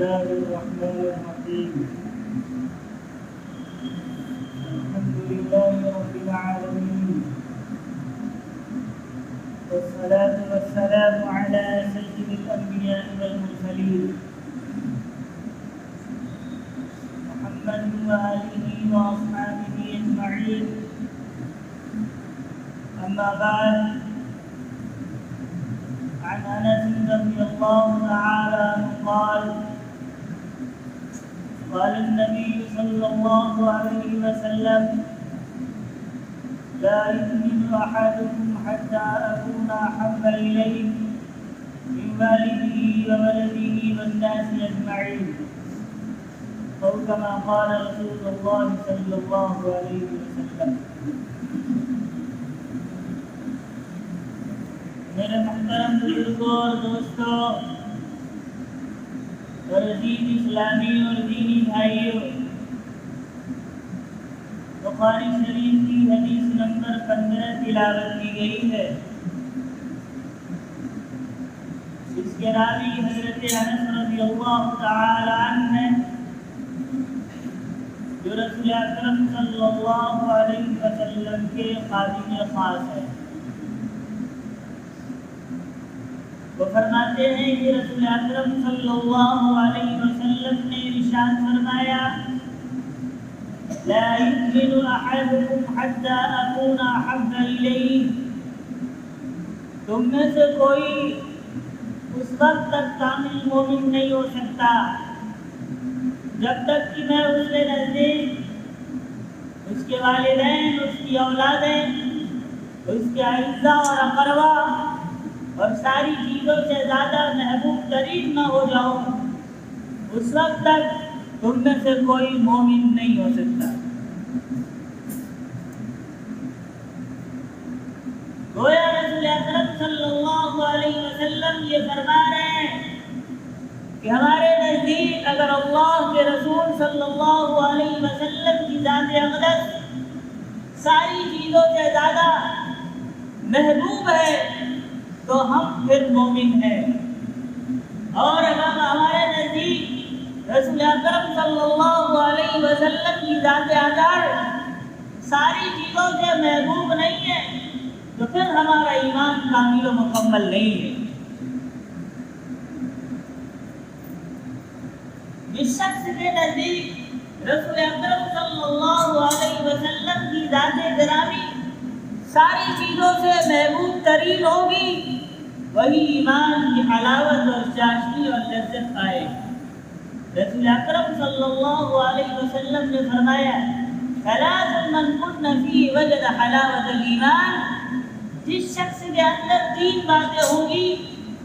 الله الرحمن الرحيم. الحمد لله رب العالمين، والصلاة والسلام على سيد الأنبياء والمرسلين محمد وآله وأصحابه أجمعين. أما بعد، عن أنس رضي الله تعالى عنه قال: قال النبي صلى الله عليه وسلم: لا يؤمن أحدكم حتى أكون أحب إليه من والده وولده والناس أجمعين، أو كما قال رسول الله صلى الله عليه وسلم. میرے محترم بزرگوں اور دوستوں اور عزیز اسلامی اور دینی بھائیوں، بخاری شریف کی حدیث نمبر 15 تلاوت کی گئی ہے. اس کے راوی حضرت انس رضی اللہ تعالی عنہ ہیں، جو رسول اکرم صلی اللہ علیہ وسلم کے خادم خاص ہیں. وہ فرماتے ہیں کہ رسول اکرم صلی اللہ علیہ وسلم نے ارشاد فرمایا: لا يؤمن أحدكم حتى أكون أحب إليه. تم میں سے کوئی اس وقت تک کامل مومن نہیں ہو سکتا جب تک کہ میں اس کے نزدیک اس کے والدین، اس کی اولادیں، اس کے اعزاء اور اقربا اور ساری چیزوں سے زیادہ محبوب ترین نہ ہو جاؤں، اس وقت تک تم میں سے کوئی مومن نہیں ہو سکتا. گویا رسول اکرم صلی اللہ علیہ وسلم یہ فرما رہے ہیں کہ ہمارے نزدیک اگر اللہ کے رسول صلی اللہ علیہ وسلم کی ذات اقدس ساری چیزوں سے زیادہ محبوب ہے تو ہم پھر مومن ہیں، اور اگر ہمارے نزدیک رسول اکرم صلی اللہ علیہ وسلم کی ذات اطہر ساری چیزوں سے محبوب نہیں ہے تو پھر ہمارا ایمان کامل و مکمل نہیں ہے. جس شخص کے نزدیک رسول اکرم صلی اللہ علیہ وسلم کی ذات گرامی ساری چیزوں سے محبوب ترین ہوگی، وہی ایمان کی حلاوت اور چاشنی اور لذت پائے. رسول اکرم صلی اللہ علیہ وسلم نے فرمایا: ثلاث من كن فيه وجد حلاوة الایمان. جس شخص کے اندر 3 باتیں ہوں گی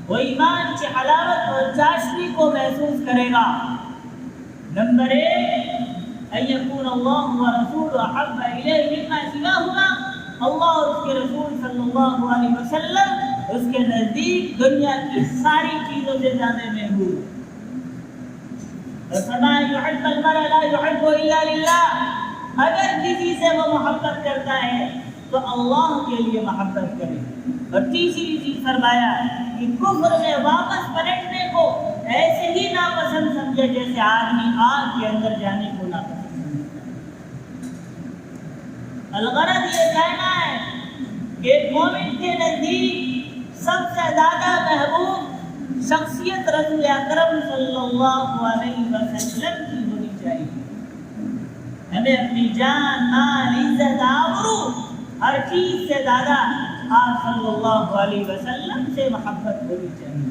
وہ ایمان کی حلاوت اور چاشنی کو محسوس کرے گا. نمبر 1: ان يكون الله ورسوله احب اليه مما سواهما. اللہ اور اس کے رسول صلی اللہ علیہ وسلم اس کے نزدیک دنیا کی ساری چیزوں سے زیادہ محبوب. فرمایا: يحب المرء لا يحب الا لله. اگر کسی سے وہ محبت کرتا ہے تو اللہ کے لیے محبت کرے. اور تیسری چیز فرمایا کہ کفر میں واپس پلٹنے کو ایسے ہی ناپسند سمجھے جیسے آدمی آگ کے اندر جانے کو ناپسند سمجھتا ہے. الغرض یہ کہنا ہے کہ مومن کے نزدیک سب سے زیادہ محبوب شخصیت رسول اکرم صلی اللہ علیہ وسلم کی ہونی چاہیے. ہمیں اپنی جان، مال، عزت، آبرو ہر چیز سے زیادہ آپ صلی اللہ علیہ وسلم سے محبت ہونی چاہیے.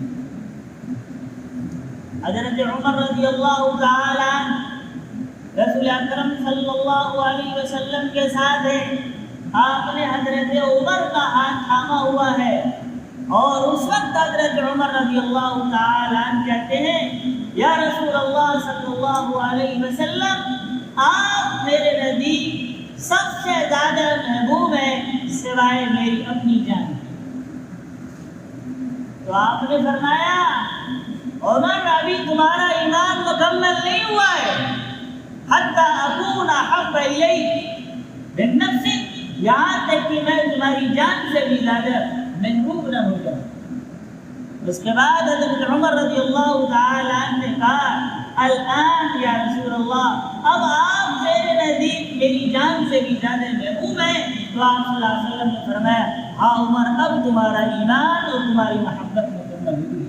حضرت عمر رضی اللہ تعالی عنہ رسول اکرم صلی اللہ علیہ وسلم کے ساتھ ہیں. آپ نے حضرت عمر کا ہاتھ تھاما ہوا ہے اور اس وقت حضرت عمر رضی اللہ تعالی عنہ کہتے ہیں: یا رسول اللہ صلی اللہ علیہ وسلم، آپ میرے نزدیک سب سے زیادہ محبوب ہیں سوائے میری اپنی جان. تو آپ نے فرمایا: عمر، ابھی تمہارا ایمان مکمل نہیں ہوا ہے. حتی اکون احب الیک من نفسک. یہاں تک کہ میں تمہاری جان سے بھی زیادہ محبوب نہ ہو جاؤں. اس کے بعد حضرت عمر رضی اللہ تعالی عنہ نے کہا الان یا رسول اللہ، اب آپ میرے نزدیک میری جان سے بھی زیادہ محبوب ہیں۔ تو آپ صلی اللہ علیہ وسلم نے فرمایا ہاں عمر، اب تمہارا ایمان اور تمہاری محبت مکمل ہوئی۔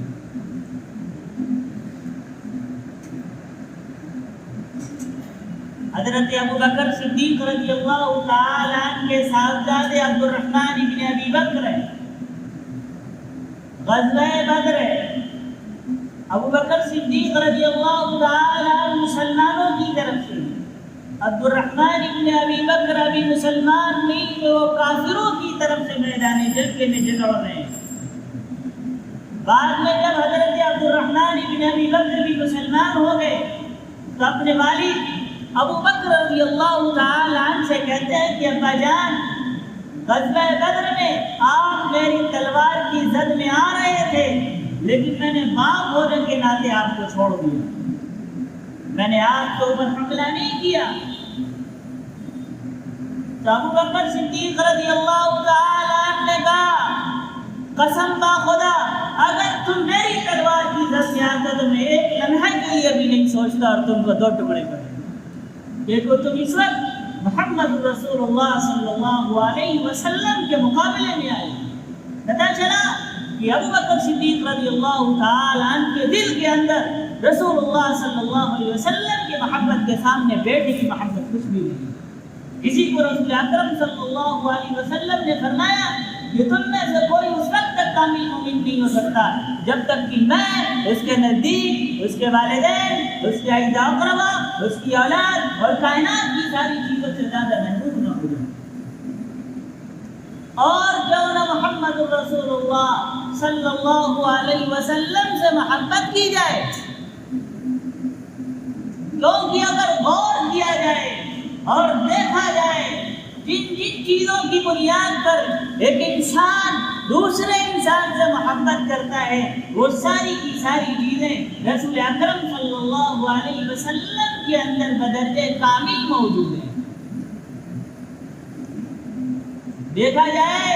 حضرت ابو بکر صدیق رضی اللہ تعالی عنہ کے صاحبزادے عبد الرحمن ابن ابی بکر ہیں، غزوہ بدر ہے۔ ابو بکر صدیق رضی اللہ تعالی عنہ مسلمانوں کی طرف سے، عبد الرحمن ابن ابی بکر ابھی مسلمان نہیں، وہ کافروں کی طرف سے میدان جنگ میں جڑ رہے ہیں۔ بعد میں جب حضرت عبد الرحمن ابن ابی بکر بھی مسلمان ہو گئے تو اپنے والد ابو بکر رضی اللہ تعالی عنہ سے کہتے ہیں کہ ابا جان، غزوہ بدر میں آپ میری تلوار کی زد میں آ رہے تھے، لیکن میں نے باپ ہونے کے ناطے آپ کو چھوڑ دیا، میں نے آپ کے اوپر حملہ نہیں کیا۔ تو ابو بکر صدیق رضی اللہ تعالی عنہ نے کہا قسم با خدا، اگر تم میری تلوار کی زد میں آتا تو میں ایک لمحہ کے لیے بھی نہیں سوچتا اور تم کو دو ٹکڑے کرتا۔ دیکھو تم اس وقت محمد رسول اللہ صلی اللہ علیہ وسلم کے مقابلے میں آئے۔ پتہ چلا کہ ابو بکر صدیق رضی اللہ تعالی عنہ کے دل کے اندر رسول اللہ صلی اللہ علیہ وسلم کی محبت کے سامنے بیٹے کی محبت کچھ بھی نہیں۔ اسی کو رسول اکرم صلی اللہ علیہ وسلم نے فرمایا کہ تم میں سے کوئی اس وقت تک کامل مومن نہیں ہو سکتا جب تک کہ میں اس کے نزدیک، اس کے والدین، اس کے اعزا اقربا، اس کی اولاد اور کائنات کی ساری چیزوں سے زیادہ محبوب نہ ہو جاؤں۔ اور جو نہ محمد رسول اللہ صلی اللہ علیہ وسلم سے محبت کی جائے، کیونکہ اگر غور کیا جائے اور دیکھا جائے جن جن چیزوں کی بنیاد پر ایک انسان دوسرے انسان سے محبت کرتا ہے، وہ ساری کی ساری چیزیں رسول اکرم صلی اللہ علیہ وسلم کے اندر بدرجہ کامل موجود ہیں۔ دیکھا جائے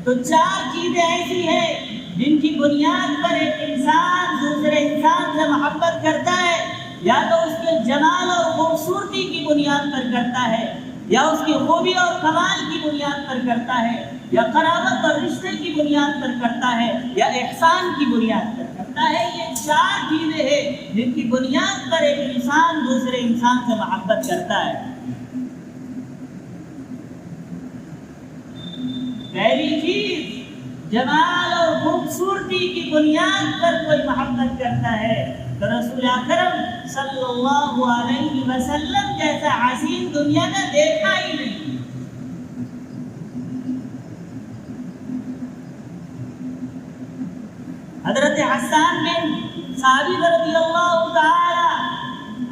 تو چار چیزیں ایسی ہیں جن کی بنیاد پر ایک انسان دوسرے انسان سے محبت کرتا ہے، یا تو اس کے جمال اور خوبصورتی کی بنیاد پر کرتا ہے، یا اس کی خوبی اور کمال کی بنیاد پر کرتا ہے، یا قرابت اور رشتے کی بنیاد پر کرتا ہے، یا احسان کی بنیاد پر کرتا ہے۔ یہ چار چیزیں ہیں جن کی بنیاد پر ایک انسان دوسرے انسان سے محبت کرتا ہے۔ پہلی چیز جمال اور خوبصورتی کی بنیاد پر کوئی محبت کرتا ہے تو رسول اکرم صلی اللہ علیہ وسلم جیسا حسین دنیا میں دیکھا ہی نہیں۔ حضرت حسان بن ثابت رضی اللہ تعالی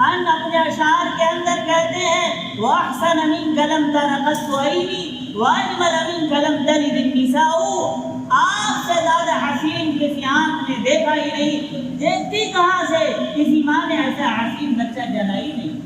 عنہ اپنے اشعار کے اندر کہتے ہیں وَأَحْسَنَ مِنْكَ لَمْ تَرَ قَطُّ عَيْنِي وَأَجْمَلَ مِنْكَ لَمْ تَلِدِ النِّسَاءُ۔ آپ سے زیادہ حسین کسی آنکھ نے دیکھا ہی نہیں، دیکھتی کہاں سے، کسی ماں نے ایسا حسین بچہ جنا ہی نہیں۔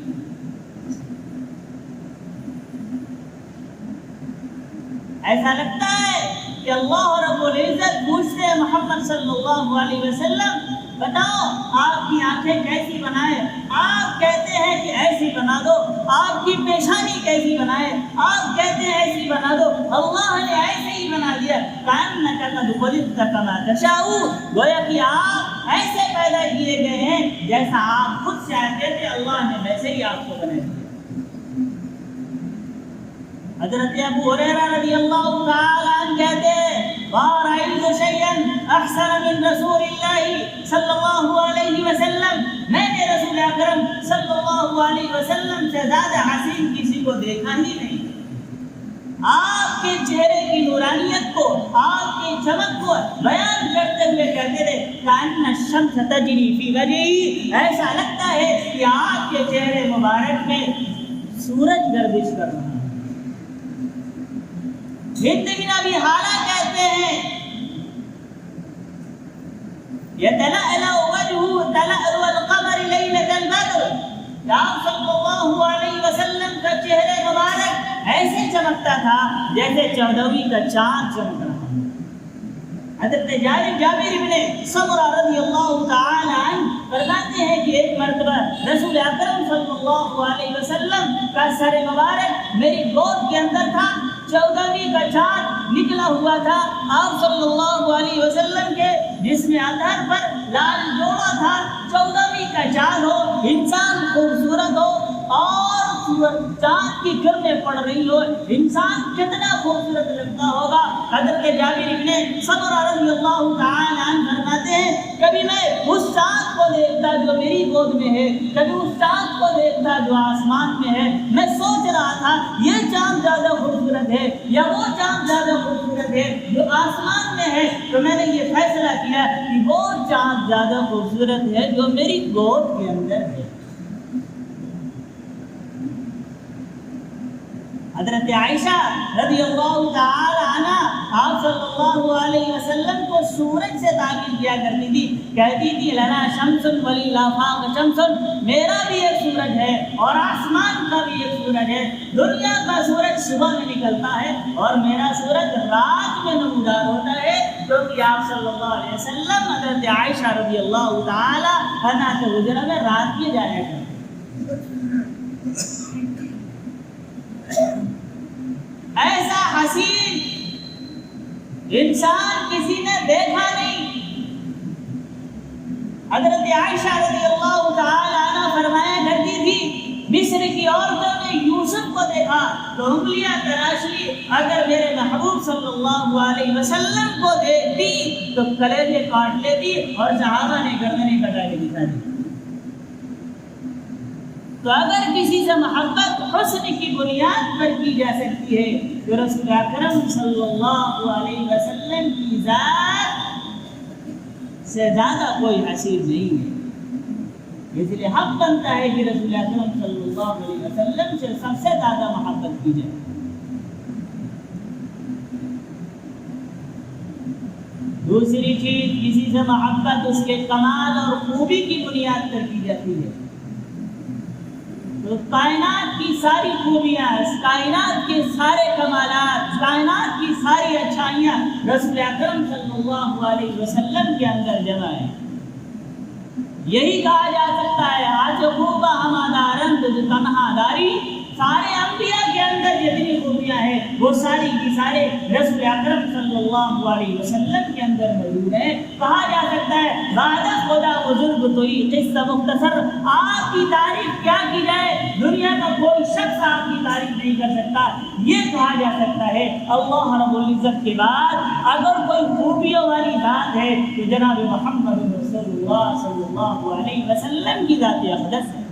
ایسا لگتا ہے کہ اللہ رب العزت پوچھتے ہیں محمد صلی اللہ علیہ وسلم بتاؤ آپ کی آنکھیں کیسی بنائے؟ آپ کہتے ہیں کہ ایسی بنا دو۔ آپ کی پیشانی کیسی بنائے؟ آپ کہتے ہیں ایسی بنا دو۔ اللہ نے ایسے ہی بنا دیا۔ کأنک قد خلقت کما تشاء، گویا کہ آپ ایسے پیدا کیے گئے ہیں جیسا آپ خود چاہتے تھے، اللہ نے ویسے ہی آپ کو بنا دیا۔ حضرت ابو ہریرہ رضی اللہ تعالی عنہ کہتے ہیں وَرَأَيْتُ شَيْئًا أَحْسَنَ مِن رَسُولِ اللَّهِ صلی اللہ علیہ وسلم، میں نے رسول اکرم صلی اللہ علیہ وسلم سے زیادہ حسین کسی کو دیکھا ہی نہیں۔ آپ کے چہرے کی نورانیت کو، آپ کی چمک کو بیان کرتے ہوئے کہتے تھے کأن الشمس تجری فی وجہی، ایسا لگتا ہے کہ آپ کے چہرے مبارک میں سورج گردش کر رہا ہے۔ ہند بن ابی حالہ کہتے ہیں یتلألأ وجهه تلألؤ القمر ليلة البدر، کہ آپ صلی اللہ علیہ وسلم کا چہرے مبارک ایسے چمکتا تھا جیسے 14ویں کا چاند چمک رہا ہے۔ حضرت جابر ابن سمرہ رضی اللہ تعالی عنہ فرماتے ہیں کہ ایک مرتبہ رسول اکرم صلی اللہ علیہ وسلم کا سر مبارک میری گود کے اندر تھا، 14ویں کا چاند نکلا ہوا تھا آپ صلی اللہ علیہ وسلم کے جس میں اطہر پر لال جوڑا تھا۔ 14ویں کا چاند ہو، انسان خوبصورت ہو اور چاند کی کرنیں پڑ رہی ہو، انسان کتنا خوبصورت لگتا ہوگا۔ حضرت جابر ابن سمرہ رضی اللہ تعالی عنہ فرماتے ہیں کبھی میں اس چاند کو دیکھتا جو میری گود میں ہے، کبھی اس چاند کو دیکھتا جو آسمان میں ہے، میں سوچ رہا تھا یہ چاند زیادہ خوبصورت ہے یا وہ چاند زیادہ خوبصورت ہے جو آسمان میں ہے، تو میں نے یہ فیصلہ کیا کہ وہ چاند زیادہ خوبصورت ہے جو میری گود کے اندر ہے۔ حضرت عائشہ رضی اللہ تعالی عنہ آپ صلی اللہ علیہ وسلم کو سورج سے تعبیر کیا کرتی تھی، کہتی تھی لنا شمس ولی الافاق شمس، میرا بھی ایک سورج ہے اور آسمان کا بھی ایک سورج ہے، دنیا کا سورج صبح میں نکلتا ہے اور میرا سورج رات میں نمودار ہوتا ہے، کیونکہ آپ صلی اللہ علیہ وسلم حضرت عائشہ رضی اللہ تعالی عنہ کے حجرہ میں رات میں جایا کرتے۔ ایسا حسین انسان کسی نے دیکھا نہیں۔ حضرت عائشہ رضی اللہ تعالی عنہ فرمایا کرتی تھی مصر کی عورتوں نے یوسف کو دیکھا تو انگلیاں تراش لی، اگر میرے محبوب صلی اللہ علیہ وسلم کو دیکھتی تو کلیجے کاٹ لیتی، اور صحابہ نے گردنیں کٹا کے دکھا دی۔ تو اگر کسی سے محبت حسن کی بنیاد پر کی جا سکتی ہے تو رسول اکرم صلی اللہ علیہ وسلم کی ذات سے زیادہ کوئی حسین نہیں ہے، اس لیے حق بنتا ہے کہ رسول اکرم صلی اللہ علیہ وسلم سے سب سے زیادہ محبت کی جائے۔ دوسری چیز، کسی سے محبت اس کے کمال اور خوبی کی بنیاد پر کی جاتی ہے، تو کائنات کی ساری خوبیاں، کائنات کے سارے کمالات، کائنات کی ساری اچھائیاں رسول اکرم صلی اللہ علیہ وسلم کے اندر جمع ہیں۔ یہی کہا جا سکتا ہے آج خوبہ ہمادارند تنہا داری، سارے انبیاء کے اندر جتنی خوبیاں ہیں وہ ساری کی سارے رسول اکرم صلی اللہ علیہ وسلم کے اندر موجود ہیں۔ کہا جا سکتا ہے بعد خدا بزرگ توئی قصہ مختصر، آپ کی تعریف کیا کی جائے، دنیا کا کوئی شخص آپ کی تعریف نہیں کر سکتا، یہ کہا جا سکتا ہے اللہ رب العزت کے بعد اگر کوئی خوبیوں والی ذات ہے تو جناب محمد رسول اللہ صلی اللہ علیہ وسلم کی ذات اقدس ہے۔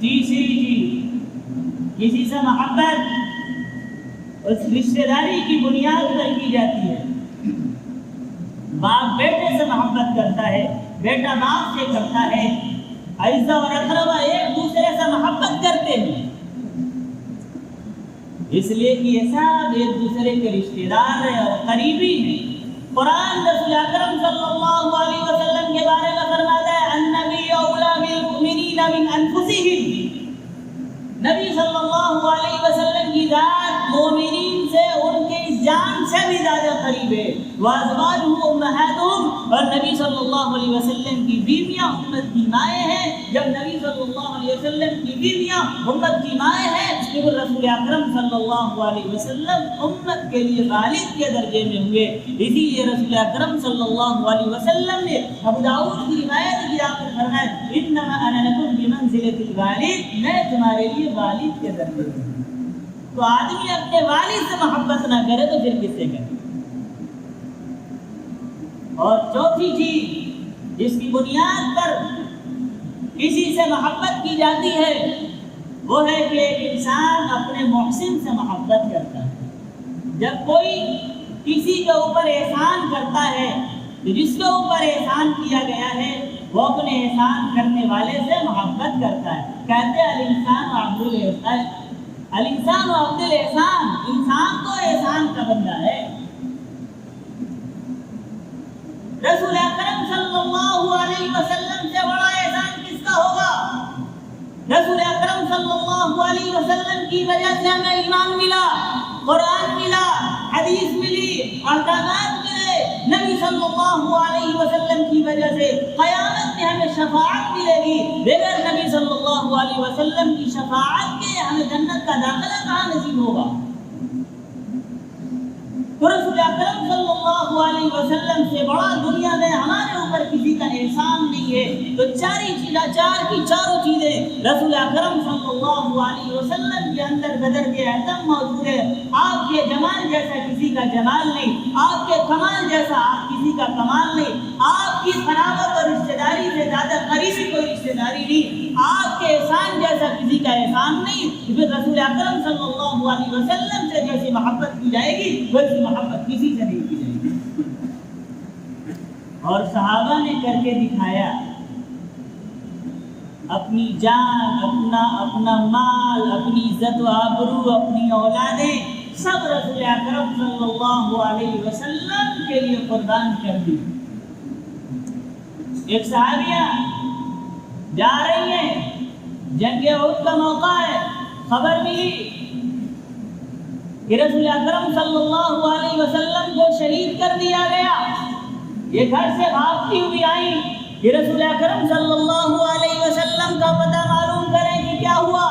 تیسری چیز، کسی سے محبت اس رشتہ داری کی بنیاد پر کی جاتی ہے۔ باپ بیٹے سے محبت کرتا ہے، بیٹا باپ سے کرتا ہے، عزہ اور اقربا ایک دوسرے سے محبت کرتے ہیں، اس لیے کہ یہ سب ایک دوسرے کے رشتہ دار ہیں اور قریبی ہیں۔ قرآن رسول اکرم صلی اللہ علیہ وسلم کے بارے میں فرماتا ہے النبی اولا بالمؤمنین من انفسہم، نبی صلی اللہ علیہ وسلم کی ذات مومنین سے ان کے جان سے بھی زیادہ قریب ہے۔ وازواجہ امہاتہم، اور نبی صلی اللہ علیہ وسلم کی بیویاں امت کی مائیں ہیں۔ جب نبی صلی اللہ علیہ وسلم کی بیویاں امت کی مائیں ہیں تو رسول اکرم صلی اللہ علیہ وسلم امت کے لیے والد کے درجے میں ہوئے، اسی لیے رسول اکرم صلی اللہ علیہ وسلم نے ابو داؤد کی روایت کی، آپ نے فرمایا انما انا لکم بمنزلۃ الوالد، میں تمہارے لیے والد کے درجے میں ہوں۔ تو آدمی اپنے والد سے محبت نہ کرے تو پھر کس سے کرے؟ اور چوتھی چیز جس کی بنیاد پر کسی سے محبت کی جاتی ہے وہ ہے کہ انسان اپنے محسن سے محبت کرتا ہے۔ جب کوئی کسی کے اوپر احسان کرتا ہے تو جس کے اوپر احسان کیا گیا ہے وہ اپنے احسان کرنے والے سے محبت کرتا ہے۔ کہتے ہیں الانسان عبد الاحسان، الانسان عبد الاحسان، انسان تو احسان کا بندہ ہے۔ رسول اکرم صلی اللہ علیہ وسلم سے بڑا احسان کس کا ہوگا؟ رسول اکرم صلی اللہ علیہ وسلم کی وجہ سے ہمیں ایمان ملا، قرآن ملا، حدیث ملی، احکامات ملے نبی صلی اللہ علیہ وسلم کی وجہ سے، قیامت میں ہمیں شفاعت ملے گی۔ بغیر نبی صلی اللہ علیہ وسلم کی شفاعت کے ہمیں جنت کا داخلہ کہاں نصیب ہوگا؟ رسول اکرم صلی اللہ علیہ وسلم سے بڑا دنیا میں ہمارے اوپر کسی کا احسان نہیں ہے۔ تو چاروں چیزیں رسول اکرم صلی اللہ علیہ وسلم کے اندر بدر کے اعظم موجود ہے۔ آپ کے جمال جیسا کسی کا جمال نہیں، آپ کے کمال جیسا کسی کا کمال نہیں، آپ کی قرابت اور رشتہ داری سے زیادہ قریبی کوئی رشتہ داری نہیں، آپ کے احسان جیسا کسی کا احسان نہیں۔ پھر رسول اکرم صلی اللہ علیہ وسلم سے جیسی محبت کی جائے گی ویسی محبت کسی سے نہیں کی جائے گی۔ اور صحابہ نے کر کے دکھایا، اپنی جان، اپنا مال، اپنی عزت و آبرو، اپنی اولادیں سب رسول اکرم صلی اللہ علیہ وسلم کے لیے قربان کر دی۔ ایک صحابیہ جا رہی ہیں، جنگ احد کا موقع ہے، خبر ملی کہ رسول اکرم صلی اللہ علیہ وسلم کو شہید کر دیا گیا۔ یہ گھر سے بھاگتی ہوئی آئی کہ رسول اکرم صلی اللہ علیہ وسلم کا پتہ معلوم کریں کہ کیا ہوا۔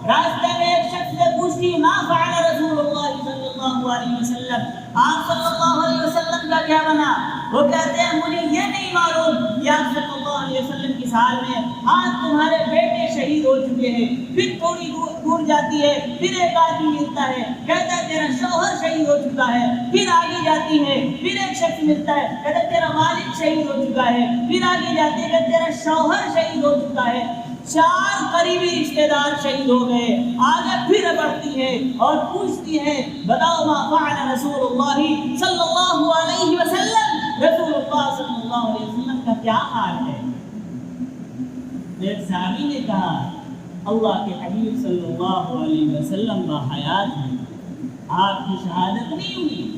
راستے میں ایک شخص سے پوچھتی، ما فعل رسول اللہ صلی اللہ علیہ وسلم، آپ صلی اللہ علیہ وسلم کا کیا بنا؟ وہ کہتے ہیں مجھے یہ نہیں معلوم کہ آپ صلی اللہ علیہ وسلم کی حال میں آج تمہارے بیٹے شہید ہو چکے ہیں۔ پھر تھوڑی دور جاتی ہے، پھر ایک آدمی ملتا ہے، کہتا ہے تیرا شوہر شہید ہو چکا ہے۔ پھر آگے جاتی ہے، پھر ایک شخص ملتا ہے، کہتا ہے تیرا والد شہید ہو چکا ہے۔ پھر آگے جاتے ہیں، تیرا شوہر شہید ہو چکا ہے۔ 4 قریبی رشتہ دار شہید ہو گئے۔ آگے پھر بڑھتی ہے اور پوچھتی ہے، بتاؤ ما فعل رسول اللہ صلی اللہ علیہ وسلم، رسول اللہ صلی اللہ علیہ وسلم کا کیا حال ہے؟ ایک صحابی نے کہا، اللہ کے حبیب صلی اللہ علیہ وسلم باحیات ہیں، آپ کی شہادت نہیں ہوئی۔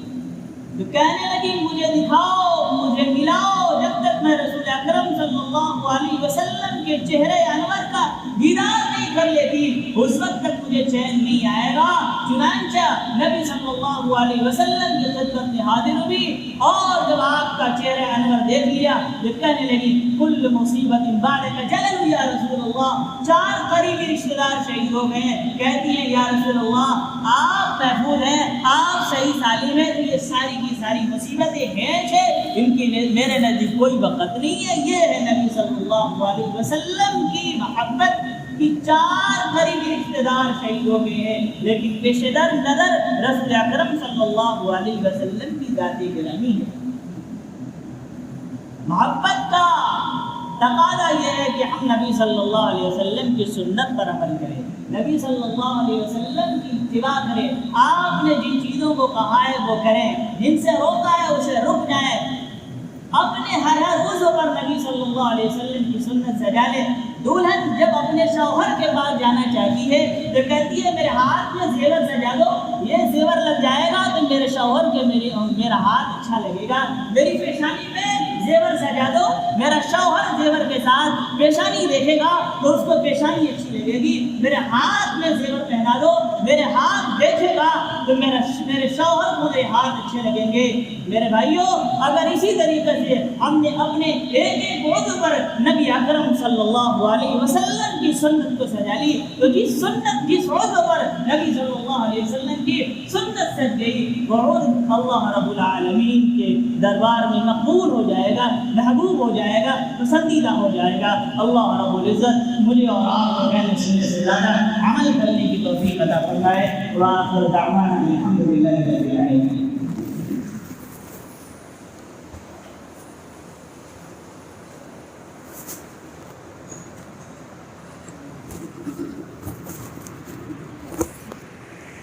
تو کہنے لگی مجھے دکھاؤ، مجھے ملاؤ، جب تک میں رسول اکرم صلی اللہ علیہ وسلم کے چہرے انور کا دیدار نہیں کر لیتی اس وقت تک مجھے چین نہیں آئے گا۔ چنانچہ نبی صلی اللہ علیہ وسلم کی خدمت میں حاضر ہوئی اور جب آپ کا چہرہ انور دیکھ لیا تو کہنے لگی کل مصیبت بعدک جلل یا رسول اللہ، 4 قریبی رشتہ دار شہید ہو گئے ہیں۔ کہتی ہیں یا رسول اللہ آپ محفوظ ہیں، آپ صحیح سالم ہیں، تو یہ ساری کی ساری مصیبتیں ہیں ان کی میرے نزدیک کوئی وقت نہیں ہے۔ یہ ہے نبی صلی اللہ علیہ وسلم کی محبت کی 4 قریبی رشتہ دار شہید ہو گئے ہیں، لیکن پیش نظر رسول اکرم صلی اللہ علیہ وسلم کی ذات گرامی ہے۔ محبت کا تقاضا یہ ہے کہ ہم نبی صلی اللہ علیہ وسلم کی سنت پر عمل کریں، نبی صلی اللہ علیہ وسلم کی اتباع کریں، آپ نے جن چیزوں کو کہا ہے وہ کریں، جن سے روکا ہے اسے رک جائیں، اپنے ہر روزوں پر نبی صلی اللہ علیہ وسلم کی سنت سجا لیں۔ دلہن جب اپنے شوہر کے پاس جانا چاہتی ہے تو کہتی ہے میرے ہاتھ میں زیور سجا دو، یہ زیور لگ جائے گا تو میرے شوہر کے میرا ہاتھ اچھا لگے گا، میری پیشانی میں زیور سجا دو، میرا شوہر زیور کے ساتھ پیشانی دیکھے گا تو اس کو پیشانی اچھی لگے گی، میرے ہاتھ میں زیور پہنا دو، میرے ہاتھ دیکھے گا تو میرے شوہر کو میرے ہاتھ اچھے لگیں گے۔ میرے بھائیوں، اگر اسی طریقے سے ہم نے اپنے ایک موضوع پر نبی اکرم صلی اللہ علیہ وسلم کی سنت کو سجا لی تو جس موضوع پر نبی صلی اللہ علیہ وسلم کی سنت سج گئی وہ اللہ رب العالمین کے دربار میں مقبول ہو جائے گا، محبوب ہو جائے گا، پسندیدہ ہو جائے گا۔ اللہ رب العزت مجھے اور آپ کو کہنے سننے سے زیادہ عمل کرنے کی توفیق عطا فرمائے۔ وآخر دعوانا الحمد للہ رب العالمین۔